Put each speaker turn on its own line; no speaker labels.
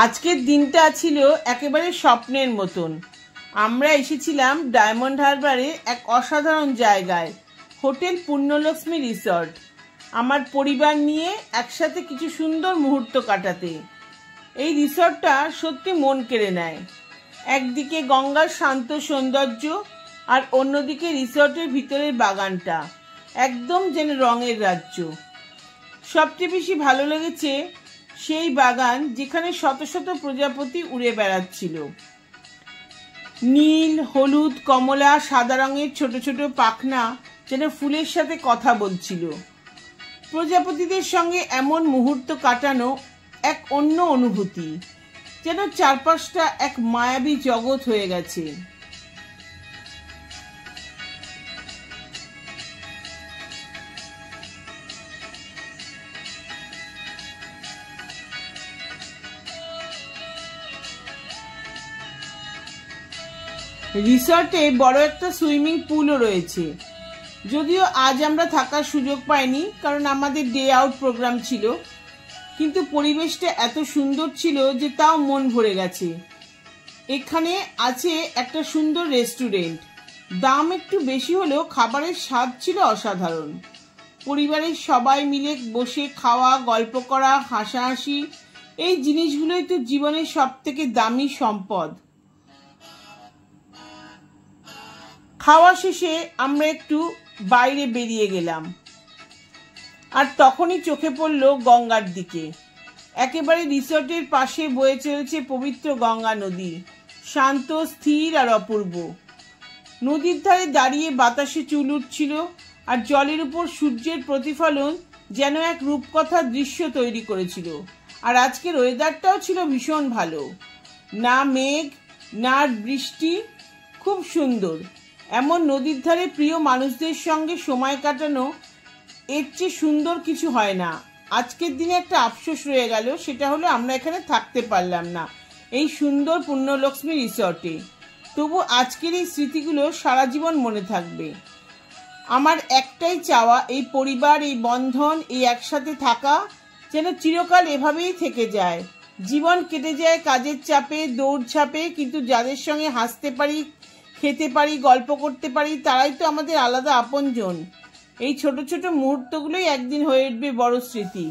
আজকের দিনটা ছিল একেবারে স্বপ্নের মতন। আমরা এসেছিলাম ডায়মন্ড হারবারে এক অসাধারণ জায়গায়, হোটেল পূর্ণলক্ষ্মী রিসর্ট, আমার পরিবার নিয়ে একসাথে কিছু সুন্দর মুহূর্ত কাটাতে। এই রিসর্টটা সত্যি মন কেড়ে নেয়। একদিকে গঙ্গার শান্ত সৌন্দর্য আর অন্যদিকে রিসর্টের ভিতরের বাগানটা একদম যেন রঙের রাজ্য। সবচেয়ে বেশি ভালো লেগেছে সেই বাগান যেখানে শত শত প্রজাপতি উড়ে বেড়াচ্ছিল। নীল, হলুদ, কমলা, সাদা রঙের ছোট ছোট পাখনা যেন ফুলের সাথে কথা বলছিল। প্রজাপতিদের সঙ্গে এমন মুহূর্ত কাটানো এক অন্য অনুভূতি, যেন চারপাশটা এক মায়াবী জগৎ হয়ে গেছে। রিসর্টে বড় একটা সুইমিং পুলও রয়েছে। যদিও আজ আমরা থাকার সুযোগ পাইনি, কারণ আমাদের ডে আউট প্রোগ্রাম ছিল, কিন্তু পরিবেশটা এত সুন্দর ছিল যে তাও মন ভরে গেছে। এখানে আছে একটা সুন্দর রেস্টুরেন্ট, দাম একটু বেশি হলেও খাবারের স্বাদ ছিল অসাধারণ। পরিবারের সবাই মিলে বসে খাওয়া, গল্প করা, হাসাহাসি, এই জিনিসগুলোই তো জীবনের সব থেকে দামি সম্পদ। খাওয়া শেষে আমরা একটু বাইরে বেরিয়ে গেলাম, আর তখনই চোখে পড়ল গঙ্গার দিকে। একেবারে রিসর্টের পাশে বয়ে চলেছে পবিত্র গঙ্গা নদী, শান্ত, স্থির আর অপূর্ব। নদীর ধারে দাঁড়িয়ে বাতাসে চুল উঠছিল, আর জলের উপর সূর্যের প্রতিফলন যেন এক রূপকথার দৃশ্য তৈরি করেছিল। আর আজকের ওয়েদারটাও ছিল ভীষণ ভালো, না মেঘ না বৃষ্টি, খুব সুন্দর। এমন নদীর ধারে প্রিয় মানুষদের সঙ্গে সময় কাটানো, এর চেয়ে সুন্দর কিছু হয় না। আজকের দিনে একটা আফসোস রয়ে গেল, সেটা হলো আমরা এখানে থাকতে পারলাম না, এই সুন্দর পূর্ণলক্ষ্মী রিসর্টে। তবু আজকের এই স্মৃতিগুলো সারা জীবন মনে থাকবে। আমার একটাই চাওয়া, এই পরিবার, এই বন্ধন, এই একসাথে থাকা যেন চিরকাল এভাবেই থেকে যায়। জীবন কেটে যায় কাজের চাপে, দৌড়ঝাঁপে, কিন্তু যাদের সঙ্গে হাসতে পারি, খেতে পারি, গল্প করতে পারি, তারাই তো আমাদের আলাদা আপনজন। এই ছোট ছোট মুহূর্তগুলোই একদিন হয়ে উঠবে বড় স্মৃতি।